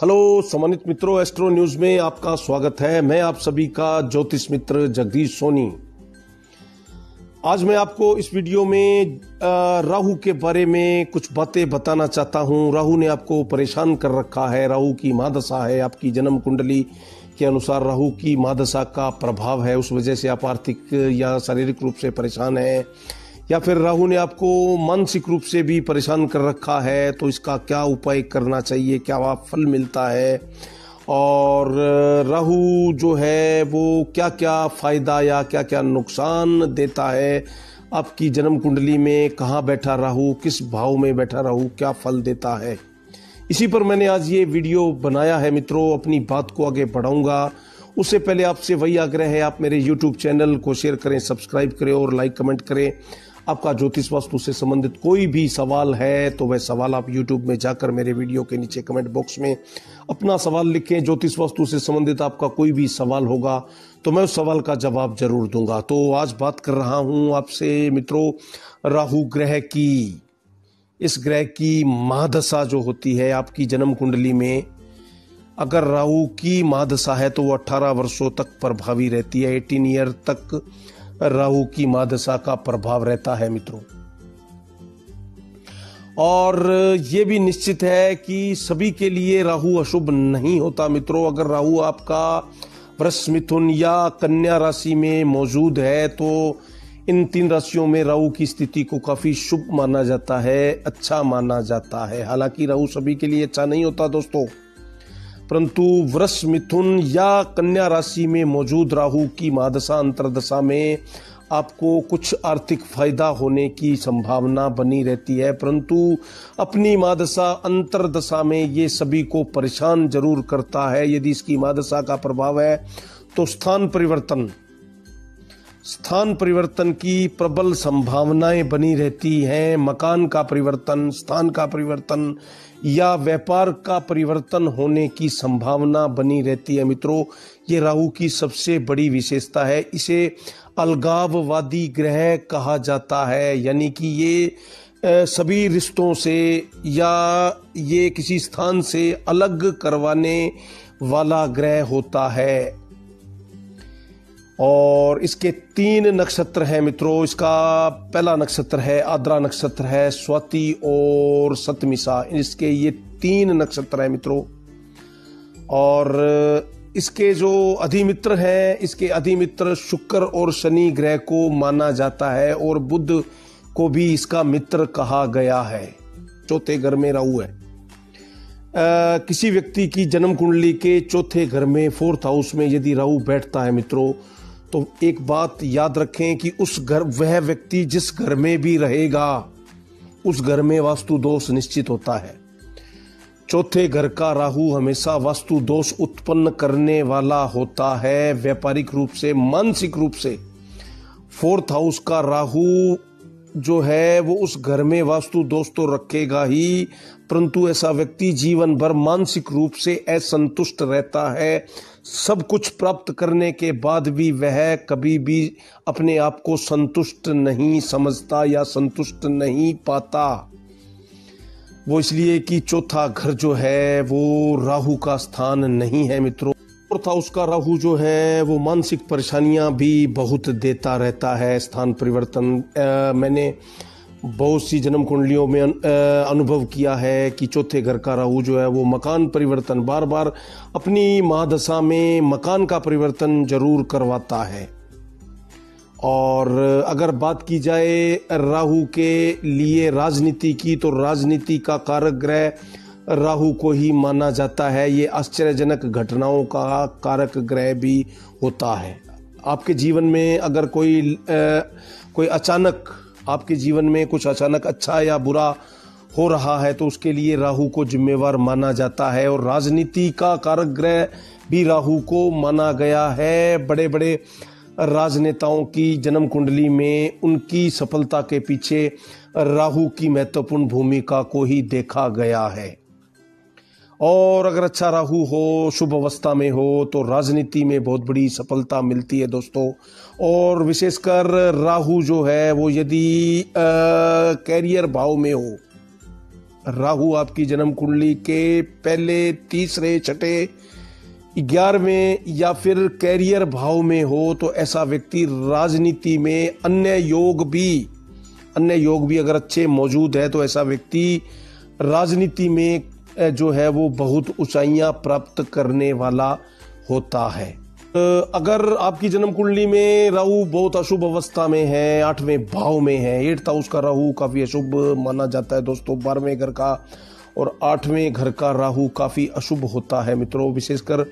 Hello सम्मानित मित्रों, astro news में आपका स्वागत है। मैं आप सभी का ज्योतिष मित्र जगदीश सोनी। आज मैं आपको इस वीडियो में राहु के बारे में कुछ बातें बताना चाहता हूं। राहु ने आपको परेशान कर रखा है। राहु की महादशा है, आपकी जन्म कुंडली के अनुसार राहु की महादशा का प्रभाव है। उस वजह से आप आर्थिक या शारीरिक रूप से परेशान हैं, या फिर राहु ने आपको मानसिक रूप से भी परेशान कर रखा है। तो इसका क्या उपाय करना चाहिए, क्या फल मिलता है, और राहु जो है वो क्या क्या फायदा या क्या क्या नुकसान देता है, आपकी जन्म कुंडली में कहाँ बैठा राहु, किस भाव में बैठा राहु क्या फल देता है, इसी पर मैंने आज ये वीडियो बनाया है। मित्रों, अपनी बात को आगे बढ़ाऊंगा उससे पहले आपसे वही आग्रह है, आप मेरे YouTube चैनल को शेयर करें, सब्सक्राइब करें और लाइक कमेंट करें। आपका ज्योतिष वास्तु से संबंधित कोई भी सवाल है तो वह सवाल आप YouTube में जाकर मेरे वीडियो के नीचे कमेंट बॉक्स में अपना सवाल लिखें। ज्योतिष वास्तु से संबंधित आपका कोई भी सवाल होगा तो मैं उस सवाल का जवाब जरूर दूंगा। तो आज बात कर रहा हूं आपसे मित्रों राहु ग्रह की। इस ग्रह की महादशा जो होती है आपकी जन्म कुंडली में, अगर राहु की महादशा है तो वो 18 वर्षों तक प्रभावी रहती है। 18 ईयर तक राहु की महादशा का प्रभाव रहता है मित्रों। और ये भी निश्चित है कि सभी के लिए राहु अशुभ नहीं होता मित्रों। अगर राहु आपका वृष, मिथुन या कन्या राशि में मौजूद है तो इन 3 राशियों में राहु की स्थिति को काफी शुभ माना जाता है, अच्छा माना जाता है। हालांकि राहु सभी के लिए अच्छा नहीं होता दोस्तों, परंतु वृष, मिथुन या कन्या राशि में मौजूद राहु की महादशा अंतरदशा में आपको कुछ आर्थिक फायदा होने की संभावना बनी रहती है। परंतु अपनी महादशा अंतरदशा में ये सभी को परेशान जरूर करता है। यदि इसकी महादशा का प्रभाव है तो स्थान परिवर्तन की प्रबल संभावनाएं बनी रहती हैं। मकान का परिवर्तन, स्थान का परिवर्तन या व्यापार का परिवर्तन होने की संभावना बनी रहती है मित्रों। ये राहु की सबसे बड़ी विशेषता है। इसे अलगाववादी ग्रह कहा जाता है, यानी कि ये सभी रिश्तों से या ये किसी स्थान से अलग करवाने वाला ग्रह होता है। और इसके 3 नक्षत्र हैं मित्रों। इसका पहला नक्षत्र है आद्रा नक्षत्र है, स्वाति और सतमिसा, इसके ये 3 नक्षत्र हैं मित्रों। और इसके जो अधिमित्र हैं, इसके अधिमित्र शुक्र और शनि ग्रह को माना जाता है, और बुध को भी इसका मित्र कहा गया है। चौथे घर में राहु है। किसी व्यक्ति की जन्म कुंडली के चौथे घर में, 4th हाउस में यदि राहु बैठता है मित्रों, तो एक बात याद रखें कि वह व्यक्ति जिस घर में भी रहेगा उस घर में वास्तु दोष निश्चित होता है। चौथे घर का राहु हमेशा वास्तु दोष उत्पन्न करने वाला होता है, व्यापारिक रूप से, मानसिक रूप से। 4th हाउस का राहु जो है वो उस घर में वास्तु दोष तो रखेगा ही, परंतु ऐसा व्यक्ति जीवन भर मानसिक रूप से असंतुष्ट रहता है। सब कुछ प्राप्त करने के बाद भी वह कभी भी अपने आप को संतुष्ट नहीं समझता या संतुष्ट नहीं पाता। वो इसलिए कि चौथा घर जो है वो राहु का स्थान नहीं है मित्रों। 4th हाउस का राहु जो है वो मानसिक परेशानियां भी बहुत देता रहता है। स्थान परिवर्तन मैंने बहुत सी जन्म कुंडलियों में अनुभव किया है कि चौथे घर का राहु जो है वो मकान परिवर्तन, बार बार अपनी महादशा में मकान का परिवर्तन जरूर करवाता है। और अगर बात की जाए राहु के लिए राजनीति की, तो राजनीति का कारक ग्रह राहु को ही माना जाता है। ये आश्चर्यजनक घटनाओं का कारक ग्रह भी होता है। आपके जीवन में अगर कोई अचानक आपके जीवन में कुछ अचानक अच्छा या बुरा हो रहा है तो उसके लिए राहु को जिम्मेवार माना जाता है। और राजनीति का कारक ग्रह भी राहु को माना गया है। बड़े बड़े राजनेताओं की जन्म कुंडली में उनकी सफलता के पीछे राहु की महत्वपूर्ण भूमिका को ही देखा गया है। और अगर अच्छा राहु हो, शुभ अवस्था में हो, तो राजनीति में बहुत बड़ी सफलता मिलती है दोस्तों। और विशेषकर राहु जो है वो यदि कैरियर भाव में हो, राहु आपकी जन्म कुंडली के पहले, तीसरे, छठे, 11वें या फिर कैरियर भाव में हो तो ऐसा व्यक्ति राजनीति में अन्य योग भी अगर अच्छे मौजूद है तो ऐसा व्यक्ति राजनीति में जो है वो बहुत ऊंचाइयां प्राप्त करने वाला होता है। अगर आपकी जन्म कुंडली में राहु बहुत अशुभ अवस्था में है, 8वें भाव में है, 8th हाउस का राहु काफी अशुभ माना जाता है दोस्तों। 12वें घर का और 8वें घर का राहु काफी अशुभ होता है मित्रों। विशेषकर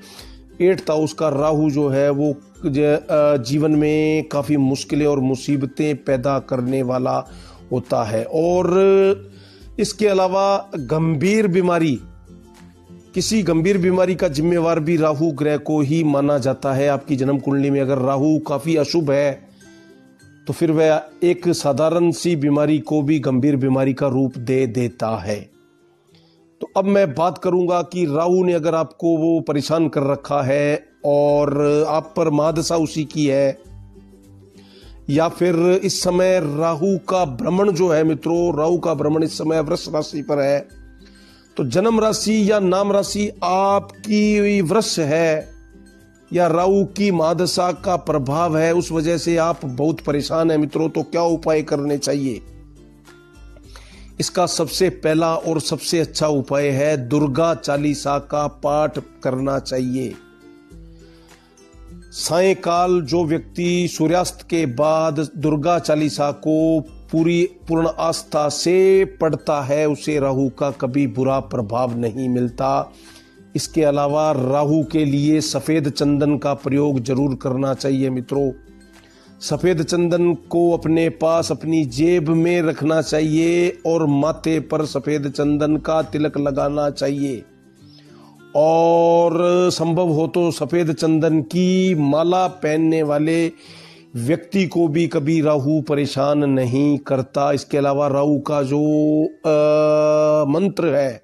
8th हाउस का राहु जो है वो जीवन में काफी मुश्किलें और मुसीबतें पैदा करने वाला होता है। और इसके अलावा किसी गंभीर बीमारी का जिम्मेवार भी राहु ग्रह को ही माना जाता है। आपकी जन्म कुंडली में अगर राहु काफी अशुभ है तो फिर वह एक साधारण सी बीमारी को भी गंभीर बीमारी का रूप दे देता है। तो अब मैं बात करूंगा कि राहु ने अगर आपको वो परेशान कर रखा है और आप पर महादशा उसी की है, या फिर इस समय राहु का भ्रमण जो है मित्रों, राहु का भ्रमण इस समय वृष राशि पर है, तो जन्म राशि या नाम राशि आपकी वृष है या राहु की महादशा का प्रभाव है, उस वजह से आप बहुत परेशान हैं मित्रों। तो क्या उपाय करने चाहिए? इसका सबसे पहला और सबसे अच्छा उपाय है दुर्गा चालीसा का पाठ करना चाहिए। सायंकाल जो व्यक्ति सूर्यास्त के बाद दुर्गा चालीसा को पूर्ण आस्था से पढ़ता है उसे राहु का कभी बुरा प्रभाव नहीं मिलता। इसके अलावा राहु के लिए सफेद चंदन का प्रयोग जरूर करना चाहिए मित्रों। सफेद चंदन को अपने पास अपनी जेब में रखना चाहिए और माथे पर सफेद चंदन का तिलक लगाना चाहिए, और संभव हो तो सफेद चंदन की माला पहनने वाले व्यक्ति को भी कभी राहु परेशान नहीं करता। इसके अलावा राहु का जो मंत्र है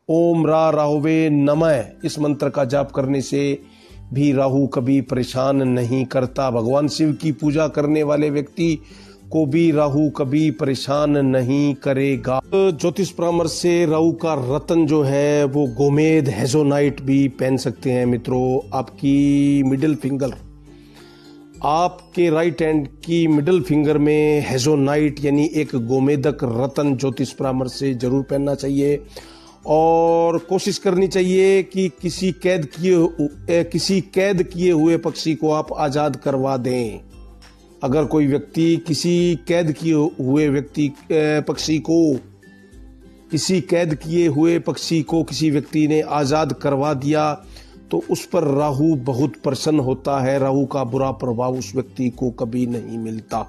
ओम रा राहुवे नमः, इस मंत्र का जाप करने से भी राहु कभी परेशान नहीं करता। भगवान शिव की पूजा करने वाले व्यक्ति को भी राहु कभी परेशान नहीं करेगा। ज्योतिष परामर्श से राहु का रत्न जो है वो गोमेद हेजोनाइट भी पहन सकते हैं मित्रों। आपकी मिडिल फिंगर, आपके राइट हैंड की मिडिल फिंगर में हेजोनाइट यानी एक गोमेदक रत्न ज्योतिष परामर्श से जरूर पहनना चाहिए, और कोशिश करनी चाहिए कि किसी कैद किए हुए पक्षी को आप आजाद करवा दें। अगर कोई व्यक्ति किसी कैद किए हुए पक्षी को किसी व्यक्ति ने आजाद करवा दिया तो उस पर राहु बहुत प्रसन्न होता है। राहु का बुरा प्रभाव उस व्यक्ति को कभी नहीं मिलता।